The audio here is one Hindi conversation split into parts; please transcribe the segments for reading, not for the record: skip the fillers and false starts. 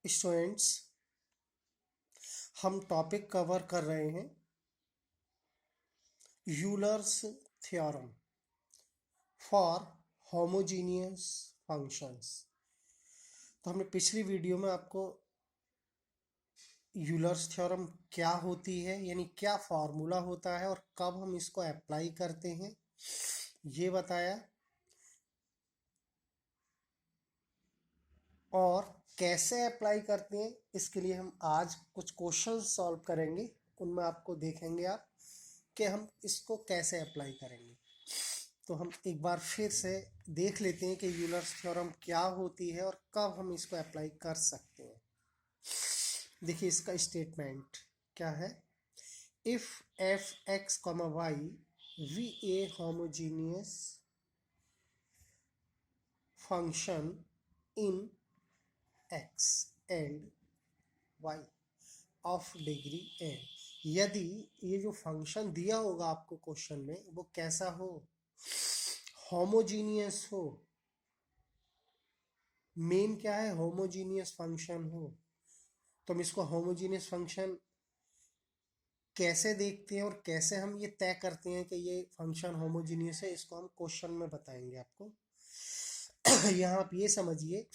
स्टूडेंट्स, हम टॉपिक कवर कर रहे हैं Euler's theorem for homogeneous functions. तो हमने पिछली वीडियो में आपको यूलर्स थ्योरम क्या होती है, यानी क्या फॉर्मूला होता है और कब हम इसको अप्लाई करते हैं, ये बताया। और कैसे अप्लाई करते हैं इसके लिए हम आज कुछ क्वेश्चन सॉल्व करेंगे। उनमें आपको देखेंगे आप कि हम इसको कैसे अप्लाई करेंगे। तो हम एक बार फिर से देख लेते हैं कि यूलर्स थ्योरम क्या होती है और कब हम इसको अप्लाई कर सकते हैं। देखिए इसका स्टेटमेंट क्या है। If f x comma y be a homogeneous function in x and y of degree n, यदि ये जो फंक्शन दिया होगा आपको क्वेश्चन में वो कैसा हो, होमोजीनियस हो। मेन क्या है, होमोजीनियस फंक्शन हो। तो हम इसको होमोजीनियस फंक्शन कैसे देखते हैं और कैसे हम ये तय करते हैं कि ये फंक्शन होमोजीनियस है, इसको हम क्वेश्चन में बताएंगे आपको। यहाँ आप ये समझिए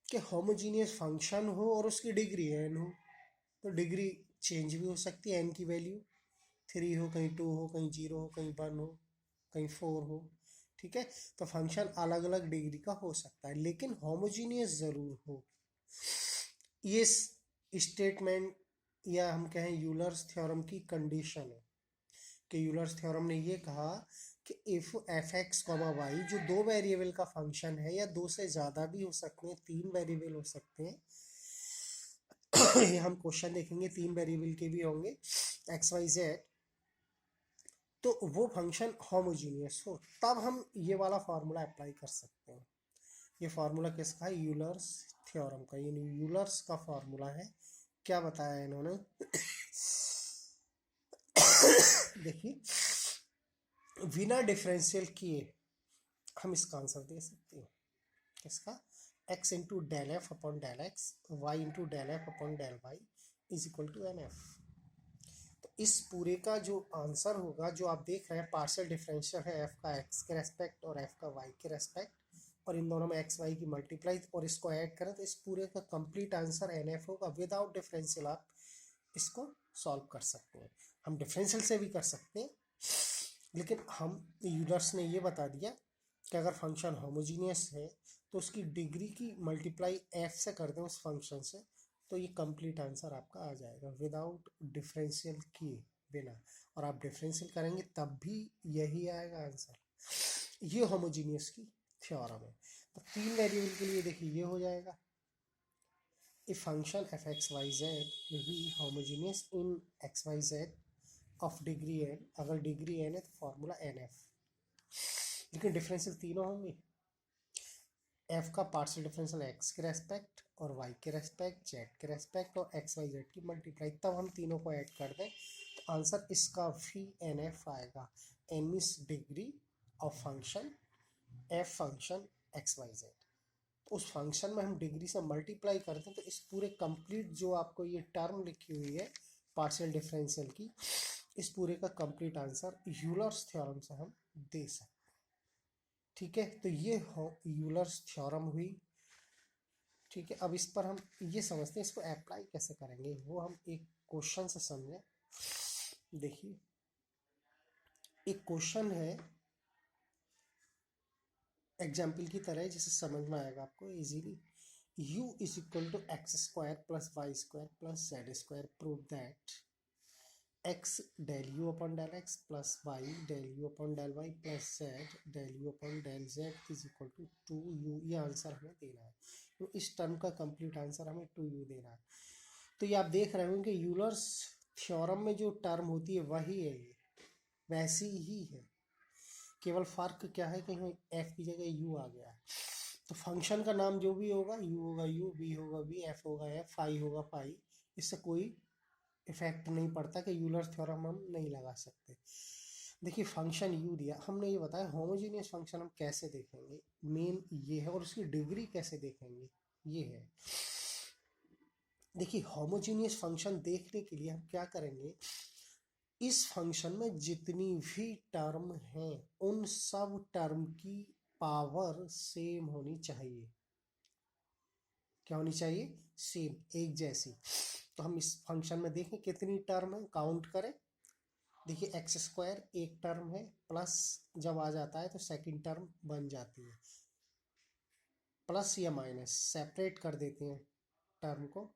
कि होमोजीनियस फंक्शन हो और उसकी डिग्री एन हो। तो डिग्री चेंज भी हो सकती है, एन की वैल्यू 3 हो, कहीं 2 हो, कहीं 0 हो, कहीं 1 हो, कहीं 4 हो। ठीक है, तो फंक्शन अलग अलग डिग्री का हो सकता है, लेकिन होमोजीनियस जरूर हो। ये स्टेटमेंट या हम कहें यूलर्स थ्योरम की कंडीशन है कि यूलर्स थ्योरम ने ये कहा कि if f x comma y जो दो वेरिएबल का फंक्शन है, या दो से ज़्यादा भी हो सकते हैं, 3 वेरिएबल हो सकते हैं। ये हम क्वेश्चन देखेंगे, 3 वेरिएबल के भी होंगे, एक्स वाई जेड। तो वो फंक्शन होमोजीनियस हो, तब हम ये वाला फार्मूला अप्लाई कर सकते हैं। ये फार्मूला किसका है, यूलर्स थ्योरम का। ये यूलर्स का फार्मूला है। क्या बताया है इन्होंने, देखिए बिना डिफरेंशियल किए हम इसका आंसर दे सकते हैं। किसका, x into del f upon del x, y into del f upon del y is equal to n f. तो इस पूरे का जो आंसर होगा, जो आप देख रहे हैं पार्शियल डिफरेंशियल है एफ का एक्स के रेस्पेक्ट और एफ का वाई के रेस्पेक्ट, और इन दोनों में एक्स वाई की मल्टीप्लाई और इसको ऐड करें तो इस पूरे का कंप्लीट आंसर एन एफ होगा। विदाउट डिफरेंशियल आप इसको सॉल्व कर सकते हैं। हम डिफरेंशियल से भी कर सकते हैं, लेकिन हम यूलर्स ने ये बता दिया कि अगर फंक्शन होमोजीनियस है तो उसकी डिग्री की मल्टीप्लाई एफ से कर दें उस फंक्शन से, तो ये कंप्लीट आंसर आपका आ जाएगा विदाउट डिफरेंशियल किए बिना। और आप डिफरेंशियल करेंगे तब भी यही आएगा आंसर। ये होमोजीनियस की थ्योरम है। तो 3 वेरिएबल के लिए देखिए ये हो जाएगा, if function f x y z will be homogeneous in x y z of degree n, अगर डिग्री n है तो फॉर्मूला एन एफ। लेकिन डिफरेंशियल तीनों होंगे, f का पार्शियल डिफरेंशियल x के रेस्पेक्ट और y के रेस्पेक्ट, z के रेस्पेक्ट और x y z की मल्टीप्लाई, तब हम तीनों को ऐड कर दें तो आंसर इसका भी एन एफ आएगा। n is degree of function f function x y z। उस फंक्शन में हम डिग्री से मल्टीप्लाई करते हैं तो इस पूरे कंप्लीट जो आपको ये टर्म लिखी हुई है पार्शियल डिफरेंशियल की, इस पूरे का कंप्लीट आंसर यूलर्स थ्योरम से हम दे सकते हैं। ठीक है, तो ये यूलर्स थ्योरम हुई। ठीक है, अब इस पर हम ये समझते हैं इसको अप्लाई कैसे करेंगे, वो हम एक क्वेश्चन से समझें। देखिए एक क्वेश्चन है एग्जाम्पल की तरह, जिसे समझ में आएगा आपको easily. u is equal to x square plus Y square plus z square, prove that x del u upon del x plus y del u upon del y plus z del u upon del z is equal to 2u। ये आंसर हमें देना है, तो इस टर्म का कंप्लीट आंसर हमें 2u देना है। तो ये आप देख रहे होंगे कि यूलर्स थ्योरम में जो टर्म होती है वही है, ये वैसी ही है, केवल फर्क क्या है कि f की जगह u आ गया है। तो फंक्शन का नाम जो भी होगा, u होगा u, v होगा v, f होगा f, फाई होगा फाई, इससे कोई इफेक्ट नहीं पड़ता कि यूलर थ्योरम हम नहीं लगा सकते। देखिए फंक्शन u दिया, हमने ये बताया होमोजीनियस फंक्शन हम कैसे देखेंगे, मेन ये है, और उसकी डिग्री कैसे देखेंगे ये है। देखिए होमोजीनियस फंक्शन देखने के लिए हम क्या करेंगे, इस फंक्शन में जितनी भी टर्म हैं उन सब टर्म की पावर सेम होनी चाहिए। क्या होनी चाहिए? सेम, एक जैसी। तो हम इस फंक्शन में देखें कितनी टर्म है, काउंट करें। देखिए एक्स स्क्वायर एक टर्म है, प्लस जब आ जाता है तो सेकंड टर्म बन जाती है। प्लस या माइनस सेपरेट कर देते हैं टर्म को,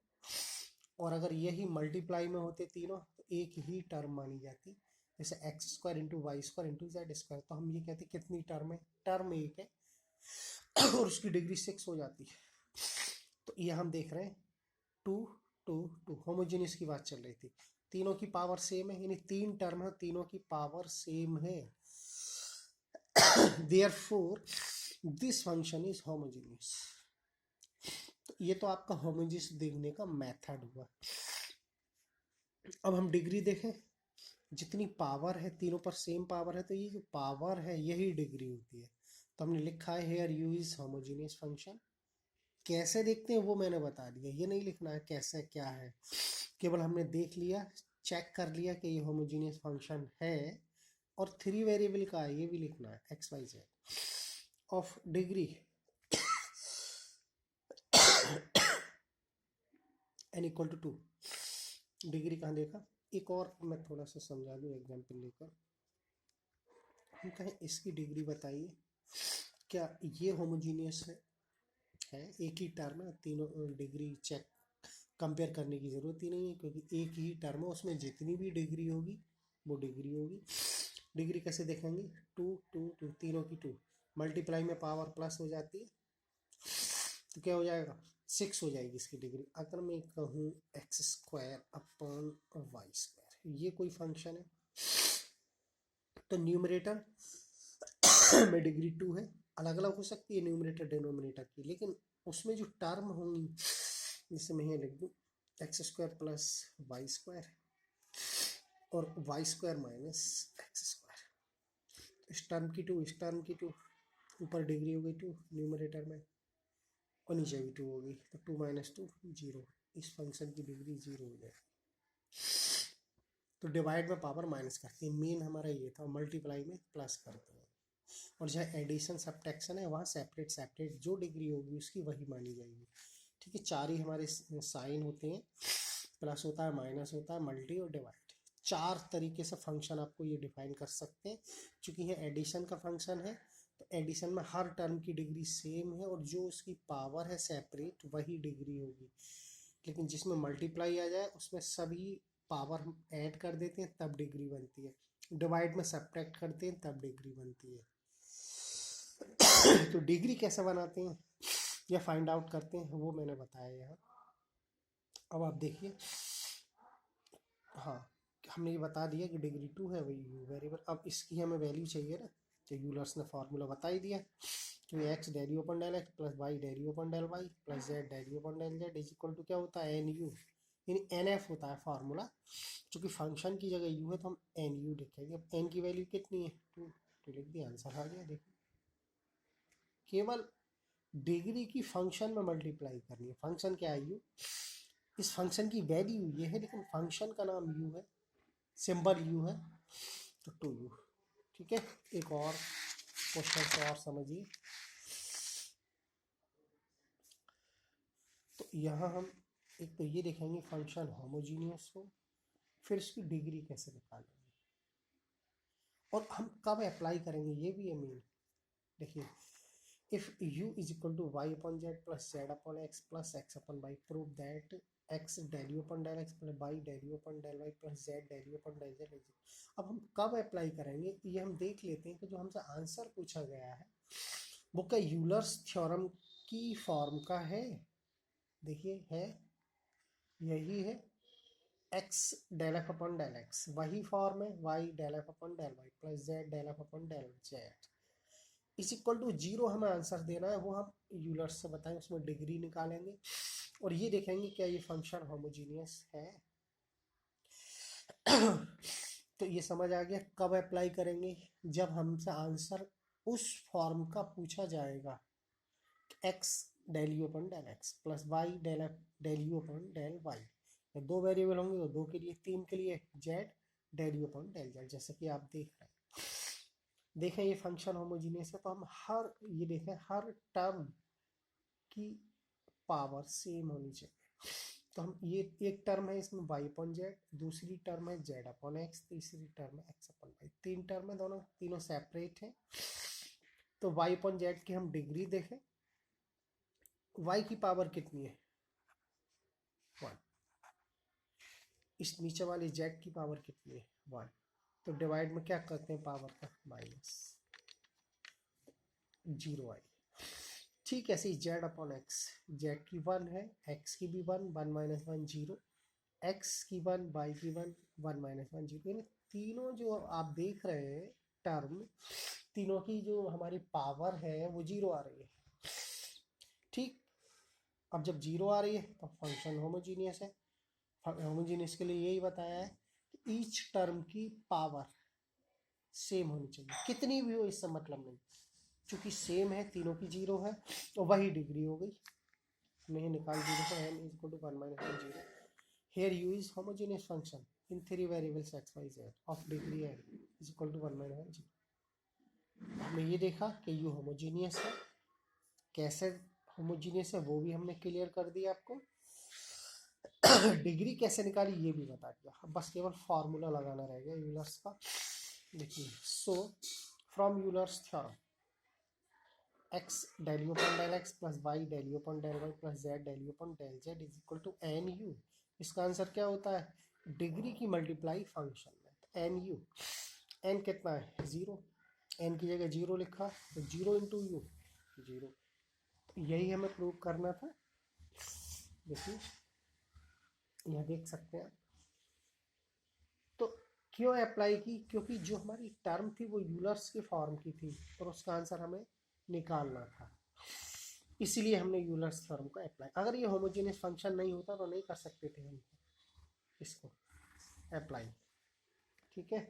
और अगर यही मल्टीप्लाई में होते तीनों तो एक ही टर्म मानी जाती। जैसे x square into y square into z square, तो हम ये कहते हैं कितनी टर्म है, टर्म एक है और उसकी डिग्री 6 हो जाती है। तो ये हम देख रहे हैं 2 2 2, होमोजेनियस की बात चल रही थी। तीनों की पावर सेम है, यानी तीन टर्म है, तीनों की पावर सेम है। Therefore this function is homogeneous. तो ये तो आपका होमोजेनियस देखने का मेथड हुआ। अब हम डिग्री देखें, जितनी पावर है तीनों पर सेम पावर है, तो ये जो पावर है यही डिग्री होती है। तो हमने लिखा है here u is homogeneous function. कैसे देखते हैं वो मैंने बता दिया, ये नहीं लिखना है कैसे क्या है, केवल हमने देख लिया, चेक कर लिया कि ये होमोजेनियस फंक्शन है। और 3 वेरिएबल का है, ये भी लिखना है, x y z of degree n equal to 2। Degree कहाँ देखा, एक और मैं थोड़ा सा समझा दूँ एग्जाम्पल लेकर। हम कहें इसकी डिग्री बताइए, क्या ये होमोजीनियस है एक ही टर्म है, तीनों डिग्री चेक कंपेयर करने की ज़रूरत ही नहीं है, क्योंकि एक ही टर्म है, उसमें जितनी भी डिग्री होगी वो डिग्री होगी। डिग्री कैसे देखेंगे, 2 2 2, तीनों की 2, मल्टीप्लाई में पावर प्लस हो जाती है तो क्या हो जाएगा, 6 हो जाएगी इसकी डिग्री। अगर मैं कहूँ x square upon y square, ये कोई फंक्शन है, तो न्यूमरेटर में डिग्री 2 है। अलग अलग हो सकती है न्यूमरेटर डिनोमिनेटर की, लेकिन उसमें जो टर्म होंगी, जैसे मैं ये लिख दूँ X square plus Y square और Y square minus X square, इस टर्म की 2, इस टर्म की 2, ऊपर डिग्री हो गई 2 न्यूमरेटर में, और नीचे भी 2 होगी, तो 2 माइनस 2 0, इस फंक्शन की डिग्री 0 हो जाएगी। तो डिवाइड में पावर माइनस करते हैं, मेन हमारा ये था, मल्टीप्लाई में प्लस करते हैं। और जहाँ एडिशन सब्ट्रैक्शन है वहाँ सेपरेट सेपरेट जो डिग्री होगी उसकी वही मानी जाएगी। ठीक है, चार ही हमारे साइन होते हैं, प्लस होता है, माइनस होता है, मल्टी और डिवाइड। चार तरीके से फंक्शन आपको ये डिफाइन कर सकते हैं। चूंकि ये एडिशन का फंक्शन है तो एडिशन में हर टर्म की डिग्री सेम है और जो उसकी पावर है सेपरेट वही डिग्री होगी। लेकिन जिसमें मल्टीप्लाई आ जाए उसमें सभी पावर हम ऐड कर देते हैं तब डिग्री बनती है, डिवाइड में सब्ट्रैक्ट करते हैं तब डिग्री बनती है। तो डिग्री कैसे बनाते हैं या फाइंड आउट करते हैं वो मैंने बताया यहाँ। अब आप देखिए, हाँ हमने ये बता दिया कि डिग्री 2 है वही यू वेरिएबल। अब इसकी हमें वैल्यू चाहिए ना, तो यूलर्स ने फार्मूला बता ही दिया कि X derive upon del x plus Y derive upon del Y plus Z derive upon del Z is equal to क्या होता है, एन यू, यानी एन एफ होता है फार्मूला। चूंकि फंक्शन की जगह यू है तो हम एन यू लिखेंगे। अब एन की वैल्यू कितनी है, 2, तो लिख दिया, आंसर आ गया। देखिए केवल डिग्री की फंक्शन में मल्टीप्लाई करनी है, फंक्शन क्या है यू, इस फंक्शन की वैल्यू ये है लेकिन फंक्शन का नाम यू है, सिंबल यू है, तो 2u। ठीक है, एक और क्वेश्चन से और समझिए। तो यहाँ हम एक तो ये देखेंगे फंक्शन होमोजीनियस हो, फिर इसकी डिग्री कैसे निकालेंगे और हम कब अप्लाई करेंगे ये भी है मेन। देखिए if u is equal to y upon z plus z upon x plus x upon y, prove that x del u upon del x plus y del u upon del Y plus z del u upon del z. अब हम कब अप्लाई करेंगे ये हम देख लेते हैं कि जो हमसे आंसर पूछा गया है वो क्या यूलर्स थ्योरम की फॉर्म का है। देखिए है, यही है, x del f upon del x वही फॉर्म है, y del f upon del Y plus z del f upon del Z is equal to 0 हमें आंसर देना है। वो हम यूलर्स से बताएंगे, उसमें डिग्री निकालेंगे और ये देखेंगे क्या ये फंक्शन होमोजीनियस है। तो ये समझ आ गया कब अप्लाई करेंगे, जब हमसे आंसर उस फॉर्म का पूछा जाएगा। X del u upon del x plus y del u upon del y. दो वेरिएबल होंगे तो दो के लिए, तीन के लिए z del u upon del z, जैसे कि आप देख रहे हैं। देखें ये फंक्शन होमोजीनियस है तो हम हर, ये देखें हर टर्म की पावर सेम होनी चाहिए। तो हम ये एक टर्म है इसमें y अपॉन जेड, दूसरी टर्म है z अपॉन एक्स, तीसरी टर्म है x अपॉन वाई। तीन टर्म है, दोनों तीनों सेपरेट है। तो y अपॉन जेड की हम डिग्री देखें, y की पावर कितनी है 1, इस नीचे वाली z की पावर कितनी है 1। तो डिवाइड में क्या करते हैं पावर का, माइनस 0 आई। ठीक है, ऐसे जेड अपॉन एक्स, जेड की 1 है, एक्स की भी 1, 1 माइनस 1 0, एक्स की 1, वाई की 1, 1 माइनस 1 0। यानी तीनों जो आप देख रहे हैं टर्म, तीनों की जो हमारी पावर है वो 0 आ रही है। ठीक, अब जब 0 आ रही है तो फंक्शन होमोजीनियस है। होमोजीनियस के लिए यही बताया है कि ईच टर्म की पावर सेम होनी चाहिए, कितनी भी हो इससे मतलब नहीं, चूंकि सेम है, तीनों की 0 है तो वही डिग्री हो गई। नहीं निकाल 0 का n is equal to 1 minus 1 0। Here u is homogeneous function in three variables x y z of degree n is equal to 1 minus 1 0। हमने ये देखा कि u होमोजीनियस है, कैसे होमोजीनियस है वो भी हमने क्लियर कर दिया आपको। डिग्री कैसे निकाली ये भी बता दिया, अब बस केवल फॉर्मूला लगाना रह गया यूलर्स का। देखिए, so from Euler's theorem x del u upon del x plus y del u upon del y plus z del u upon del z is equal to n u. इसका आंसर क्या होता है, डिग्री की मल्टीप्लाई फंक्शन में। तो एन यू, एन कितना है 0, एन की जगह 0 लिखा तो 0 इंटू यू 0। यही हमें प्रूव करना था। देखिए यहाँ देख सकते हैं, तो क्यों अप्लाई की, क्योंकि जो हमारी टर्म थी वो यूलर्स के फॉर्म की थी और उसका आंसर हमें निकालना था, इसीलिए हमने यूलर्स थ्योरम को अप्लाई। अगर ये होमोजेनियस फंक्शन नहीं होता तो नहीं कर सकते थे हम इसको अप्लाई। ठीक है।